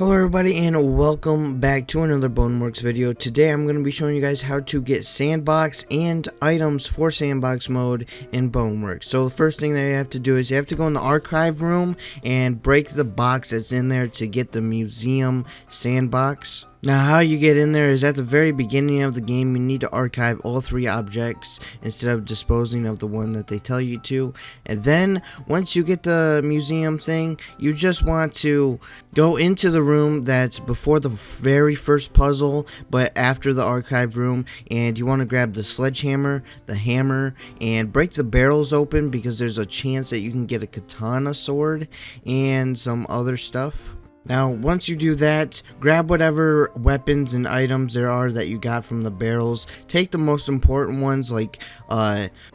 Hello everybody and welcome back to another Boneworks video. Today I'm going to be showing you guys how to get Sandbox and items for Sandbox mode in Boneworks. So the first thing that you have to do is you have to go in the archive room and break the box that's in there to get the museum Sandbox. Now how you get in there is at the very beginning of the game you need to archive all three objects instead of disposing of the one that they tell you to. And then once you get the museum thing, you just want to go into the room that's before the very first puzzle but after the archive room, and you want to grab the sledgehammer, the hammer, and break the barrels open because there's a chance that you can get a katana sword and some other stuff. Now once you do that, grab whatever weapons and items there are that you got from the barrels. Take the most important ones like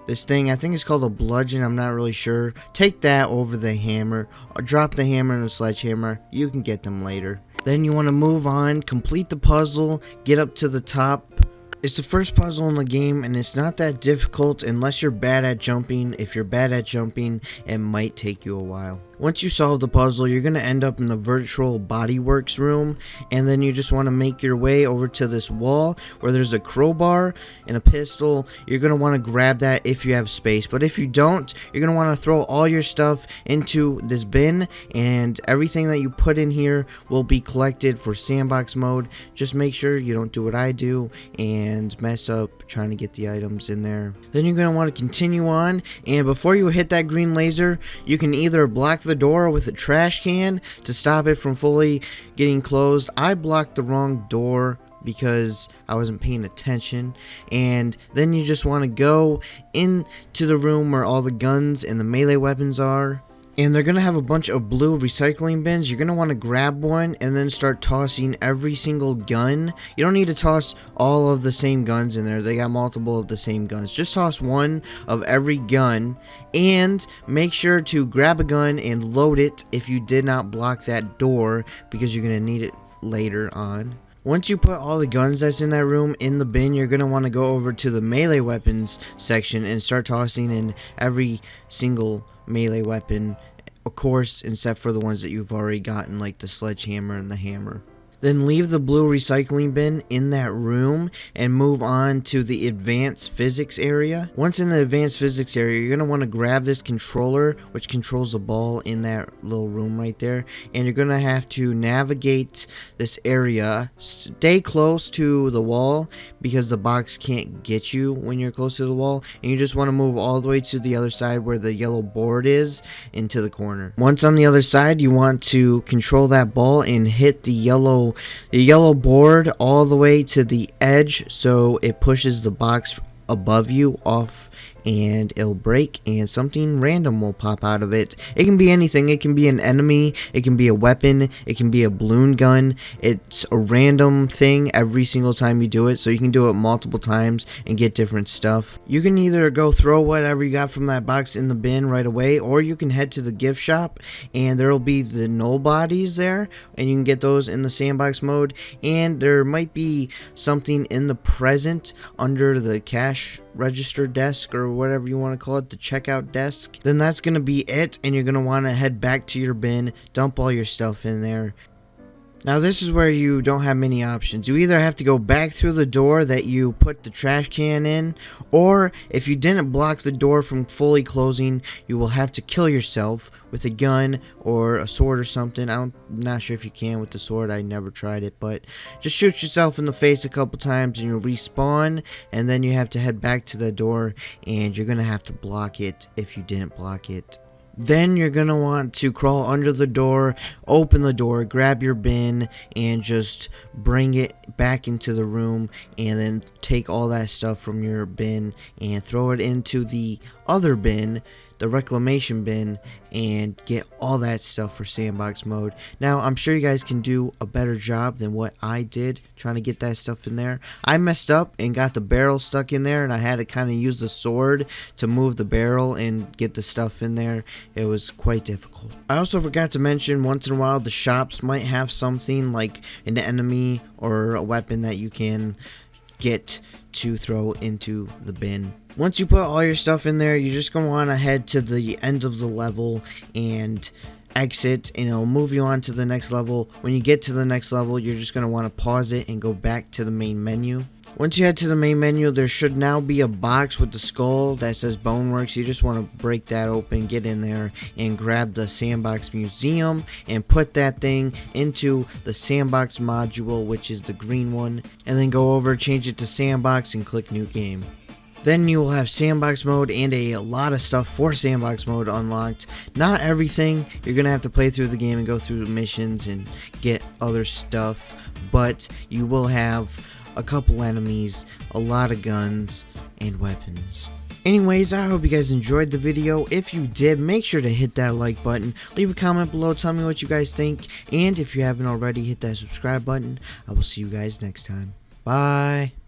this thing, I think it's called a bludgeon, I'm not really sure. Take that over the hammer, or drop the hammer and the sledgehammer, you can get them later. Then you want to move on, complete the puzzle, get up to the top. It's the first puzzle in the game and it's not that difficult unless you're bad at jumping. If you're bad at jumping, it might take you a while. Once you solve the puzzle, you're going to end up in the virtual Bodyworks room, and then you just want to make your way over to this wall where there's a crowbar and a pistol. You're going to want to grab that if you have space, but if you don't, you're going to want to throw all your stuff into this bin, and everything that you put in here will be collected for Sandbox mode. Just make sure you don't do what I do and mess up trying to get the items in there. Then you're going to want to continue on, and before you hit that green laser, you can either block the door with a trash can to stop it from fully getting closed. I blocked the wrong door because I wasn't paying attention. And then you just want to go into the room where all the guns and the melee weapons are. And they're going to have a bunch of blue recycling bins. You're going to want to grab one and then start tossing every single gun. You don't need to toss all of the same guns in there. They got multiple of the same guns. Just toss one of every gun and make sure to grab a gun and load it if you did not block that door, because you're going to need it later on. Once you put all the guns that's in that room in the bin, you're going to want to go over to the melee weapons section and start tossing in every single melee weapon, of course, except for the ones that you've already gotten, like the sledgehammer and the hammer. Then leave the blue recycling bin in that room and move on to the advanced physics area. Once in the advanced physics area, you're going to want to grab this controller, which controls the ball in that little room right there. And you're going to have to navigate this area. Stay close to the wall because the box can't get you when you're close to the wall. And you just want to move all the way to the other side where the yellow board is, into the corner. Once on the other side, you want to control that ball and hit the yellow board all the way to the edge so it pushes the box above you off, and it'll break and something random will pop out of it. It can be anything. It can be an enemy, it can be a weapon, it can be a balloon gun. It's a random thing every single time you do it, so you can do it multiple times and get different stuff. You can either go throw whatever you got from that box in the bin right away, or you can head to the gift shop and there will be the null bodies there and you can get those in the Sandbox mode. And there might be something in the present under the cash register desk or whatever you want to call it, the checkout desk. Then that's going to be it, and you're going to want to head back to your bin, dump all your stuff in there. Now this is where you don't have many options. You either have to go back through the door that you put the trash can in, or if you didn't block the door from fully closing, you will have to kill yourself with a gun or a sword or something. I'm not sure if you can with the sword, I never tried it, but just shoot yourself in the face a couple times and you'll respawn, and then you have to head back to the door and you're gonna have to block it if you didn't block it. Then you're going to want to crawl under the door, open the door, grab your bin, and just bring it back into the room, and then take all that stuff from your bin and throw it into the other bin, the reclamation bin, and get all that stuff for Sandbox mode. Now I'm sure you guys can do a better job than what I did trying to get that stuff in there. I messed up and got the barrel stuck in there, and I had to kind of use the sword to move the barrel and get the stuff in there. It was quite difficult. I also forgot to mention, once in a while the shops might have something like an enemy or a weapon that you can get to throw into the bin. Once you put all your stuff in there, you're just going to want to head to the end of the level and exit and it'll move you on to the next level. When you get to the next level, you're just going to want to pause it and go back to the main menu. Once you head to the main menu, there should now be a box with the skull that says Boneworks. You just want to break that open, get in there, and grab the Sandbox Museum and put that thing into the Sandbox module, which is the green one, and then go over, change it to Sandbox, and click New Game. Then you will have Sandbox mode and a lot of stuff for Sandbox mode unlocked. Not everything, you're going to have to play through the game and go through missions and get other stuff, but you will have a couple enemies, a lot of guns, and weapons. Anyways, I hope you guys enjoyed the video. If you did, make sure to hit that like button, leave a comment below, tell me what you guys think, and if you haven't already, hit that subscribe button. I will see you guys next time. Bye!